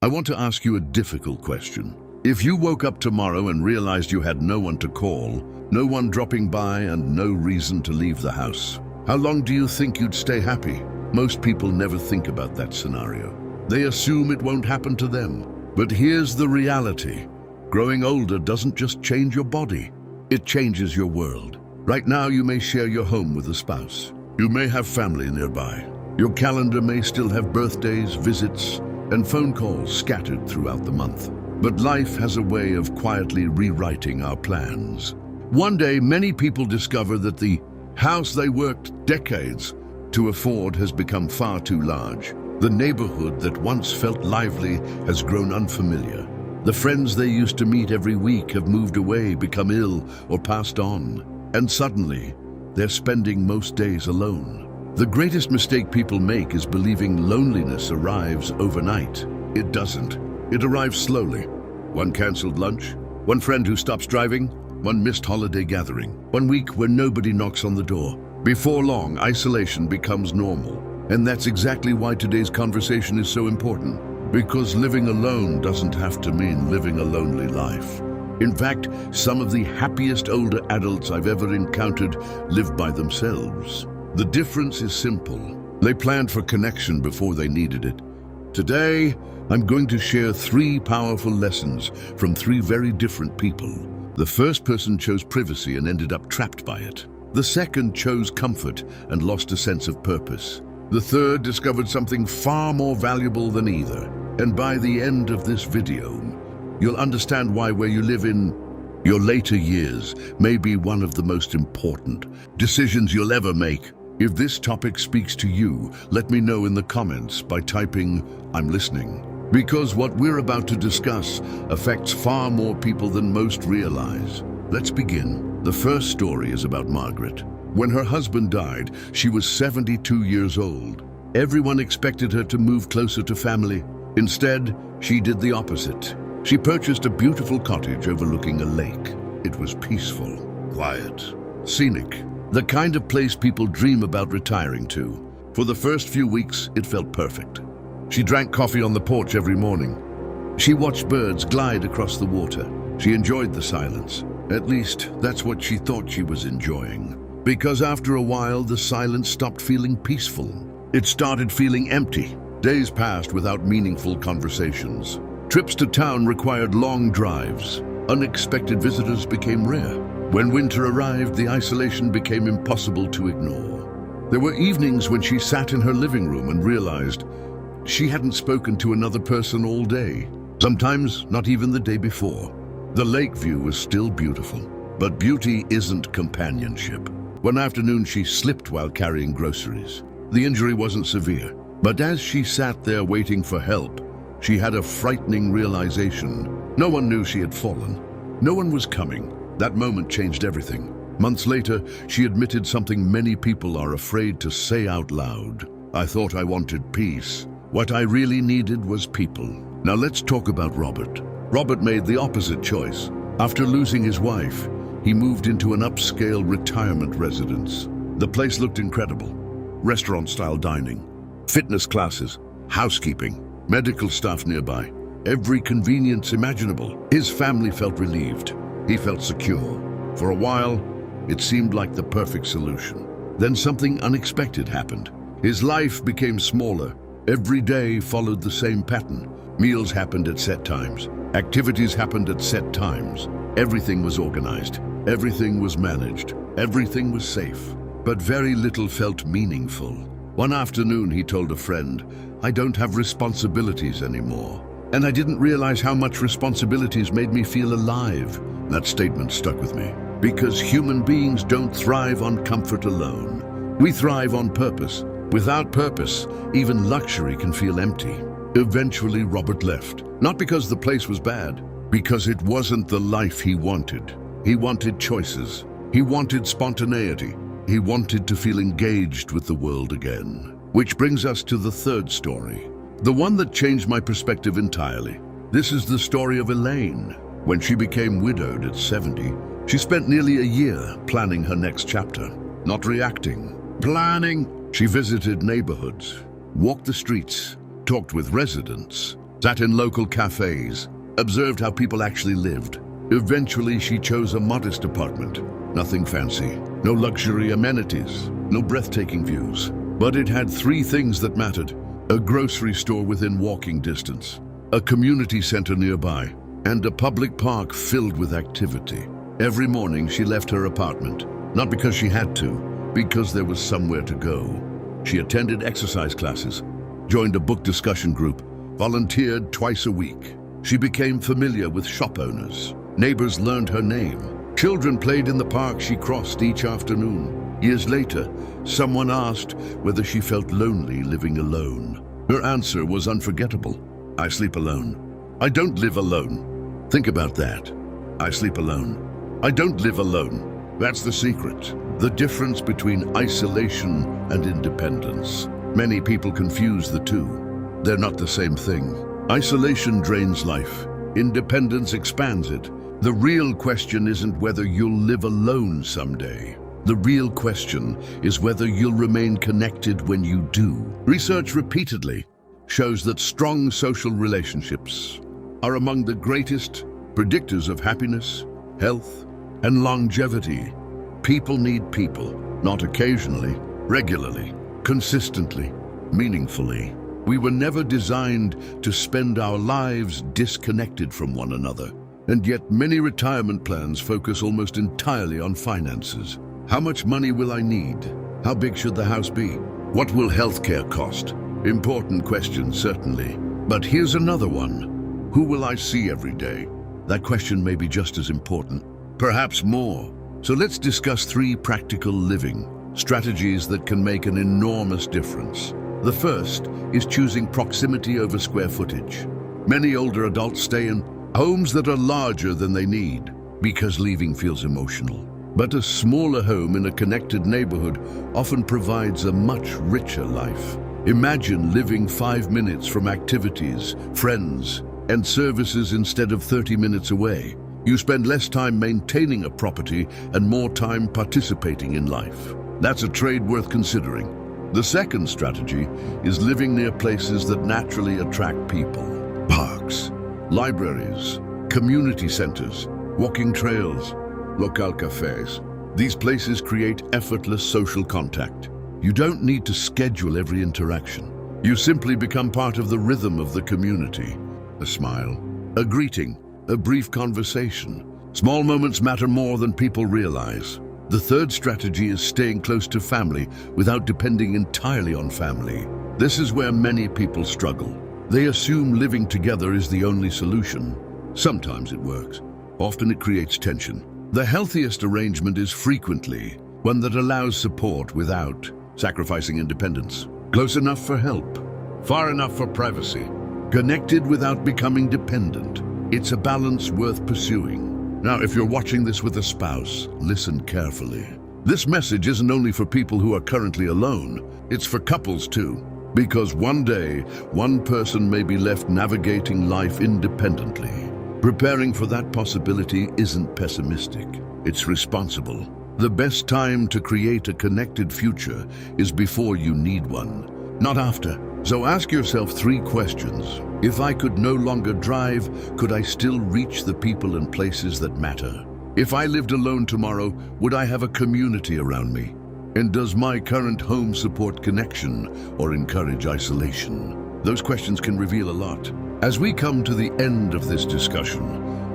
I want to ask you a difficult question. If you woke up tomorrow and realized you had no one to call, no one dropping by, and no reason to leave the house, how long do you think you'd stay happy? Most people never think about that scenario. They assume it won't happen to them. But here's the reality. Growing older doesn't just change your body, it changes your world. Right now you may share your home with a spouse. You may have family nearby. Your calendar may still have birthdays, visits, and phone calls scattered throughout the month. But life has a way of quietly rewriting our plans. One day, many people discover that the house they worked decades to afford has become far too large. The neighborhood that once felt lively has grown unfamiliar. The friends they used to meet every week have moved away, become ill, or passed on. And suddenly, they're spending most days alone. The greatest mistake people make is believing loneliness arrives overnight. It doesn't. It arrives slowly. One canceled lunch, one friend who stops driving, one missed holiday gathering, one week where nobody knocks on the door. Before long, isolation becomes normal. And that's exactly why today's conversation is so important. Because living alone doesn't have to mean living a lonely life. In fact, some of the happiest older adults I've ever encountered live by themselves. The difference is simple. They planned for connection before they needed it. Today, I'm going to share 3 powerful lessons from 3 very different people. The first person chose privacy and ended up trapped by it. The second chose comfort and lost a sense of purpose. The third discovered something far more valuable than either. And by the end of this video, you'll understand why where you live in your later years may be one of the most important decisions you'll ever make. If this topic speaks to you, let me know in the comments by typing, "I'm listening." Because what we're about to discuss affects far more people than most realize. Let's begin. The first story is about Margaret. When her husband died, she was 72 years old. Everyone expected her to move closer to family. Instead, she did the opposite. She purchased a beautiful cottage overlooking a lake. It was peaceful, quiet, scenic. The kind of place people dream about retiring to. For the first few weeks, it felt perfect. She drank coffee on the porch every morning. She watched birds glide across the water. She enjoyed the silence. At least, that's what she thought she was enjoying. Because after a while, the silence stopped feeling peaceful. It started feeling empty. Days passed without meaningful conversations. Trips to town required long drives. Unexpected visitors became rare. When winter arrived, the isolation became impossible to ignore. There were evenings when she sat in her living room and realized she hadn't spoken to another person all day, sometimes not even the day before. The lake view was still beautiful, but beauty isn't companionship. One afternoon, she slipped while carrying groceries. The injury wasn't severe, but as she sat there waiting for help, she had a frightening realization. No one knew she had fallen. No one was coming. That moment changed everything. Months later, she admitted something many people are afraid to say out loud. "I thought I wanted peace. What I really needed was people." Now let's talk about Robert. Robert made the opposite choice. After losing his wife, he moved into an upscale retirement residence. The place looked incredible. Restaurant-style dining, fitness classes, housekeeping, medical staff nearby. Every convenience imaginable. His family felt relieved. He felt secure. For a while, it seemed like the perfect solution. Then something unexpected happened. His life became smaller. Every day followed the same pattern. Meals happened at set times. Activities happened at set times. Everything was organized. Everything was managed. Everything was safe. But very little felt meaningful. One afternoon, he told a friend, "I don't have responsibilities anymore." And I didn't realize how much responsibilities made me feel alive. That statement stuck with me. Because human beings don't thrive on comfort alone. We thrive on purpose. Without purpose, even luxury can feel empty. Eventually, Robert left. Not because the place was bad, because it wasn't the life he wanted. He wanted choices. He wanted spontaneity. He wanted to feel engaged with the world again. Which brings us to the third story. The one that changed my perspective entirely. This is the story of Elaine. When she became widowed at 70, she spent nearly a year planning her next chapter. Not reacting, planning. She visited neighborhoods, walked the streets, talked with residents, sat in local cafes, observed how people actually lived. Eventually, she chose a modest apartment. Nothing fancy, no luxury amenities, no breathtaking views. But it had three things that mattered: a grocery store within walking distance, a community center nearby, and a public park filled with activity. Every morning she left her apartment, not because she had to, because there was somewhere to go. She attended exercise classes, joined a book discussion group, volunteered twice a week. She became familiar with shop owners. Neighbors learned her name. Children played in the park she crossed each afternoon. Years later, someone asked whether she felt lonely living alone. Her answer was unforgettable. I sleep alone. I don't live alone. Think about that. I sleep alone. I don't live alone. That's the secret. The difference between isolation and independence. Many people confuse the two. They're not the same thing. Isolation drains life. Independence expands it. The real question isn't whether you'll live alone someday. The real question is whether you'll remain connected when you do. Research repeatedly shows that strong social relationships are among the greatest predictors of happiness, health, and longevity. People need people, not occasionally, regularly, consistently, meaningfully. We were never designed to spend our lives disconnected from one another. And yet many retirement plans focus almost entirely on finances. How much money will I need? How big should the house be? What will healthcare cost? Important questions, certainly. But here's another one. Who will I see every day? That question may be just as important, perhaps more. So let's discuss 3 practical living strategies that can make an enormous difference. The first is choosing proximity over square footage. Many older adults stay in homes that are larger than they need because leaving feels emotional. But a smaller home in a connected neighborhood often provides a much richer life. Imagine living 5 minutes from activities, friends, and services instead of 30 minutes away. You spend less time maintaining a property and more time participating in life. That's a trade worth considering. The second strategy is living near places that naturally attract people. Parks, libraries, community centers, walking trails, local cafes. These places create effortless social contact. You don't need to schedule every interaction. You simply become part of the rhythm of the community. A smile, a greeting, a brief conversation. Small moments matter more than people realize. The third strategy is staying close to family without depending entirely on family. This is where many people struggle. They assume living together is the only solution. Sometimes it works. Often it creates tension. The healthiest arrangement is frequently one that allows support without sacrificing independence. Close enough for help, far enough for privacy, connected without becoming dependent. It's a balance worth pursuing. Now, if you're watching this with a spouse, listen carefully. This message isn't only for people who are currently alone, it's for couples too. Because one day, one person may be left navigating life independently. Preparing for that possibility isn't pessimistic, it's responsible. The best time to create a connected future is before you need one, not after. So ask yourself 3 questions. If I could no longer drive, could I still reach the people and places that matter? If I lived alone tomorrow, would I have a community around me? And does my current home support connection or encourage isolation? Those questions can reveal a lot. As we come to the end of this discussion,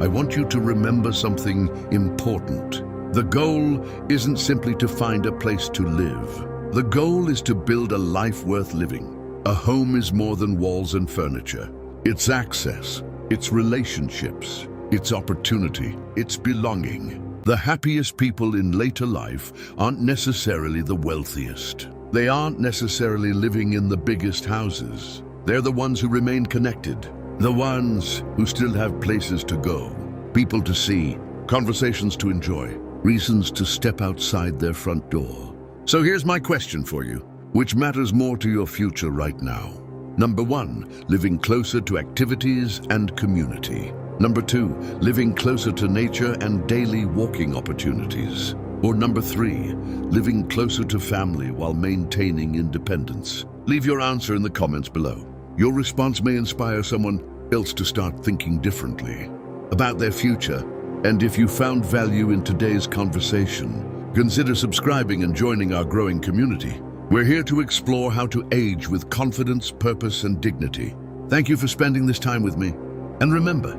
I want you to remember something important. The goal isn't simply to find a place to live. The goal is to build a life worth living. A home is more than walls and furniture. It's access, it's relationships, it's opportunity, it's belonging. The happiest people in later life aren't necessarily the wealthiest. They aren't necessarily living in the biggest houses. They're the ones who remain connected, the ones who still have places to go, people to see, conversations to enjoy, reasons to step outside their front door. So here's my question for you. Which matters more to your future right now? Number 1, living closer to activities and community. Number 2, living closer to nature and daily walking opportunities. Or number 3, living closer to family while maintaining independence. Leave your answer in the comments below. Your response may inspire someone else to start thinking differently about their future. And if you found value in today's conversation, consider subscribing and joining our growing community. We're here to explore how to age with confidence, purpose, and dignity. Thank you for spending this time with me. And remember,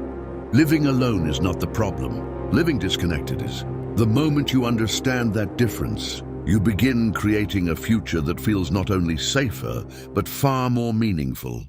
living alone is not the problem. Living disconnected is. The moment you understand that difference, you begin creating a future that feels not only safer, but far more meaningful.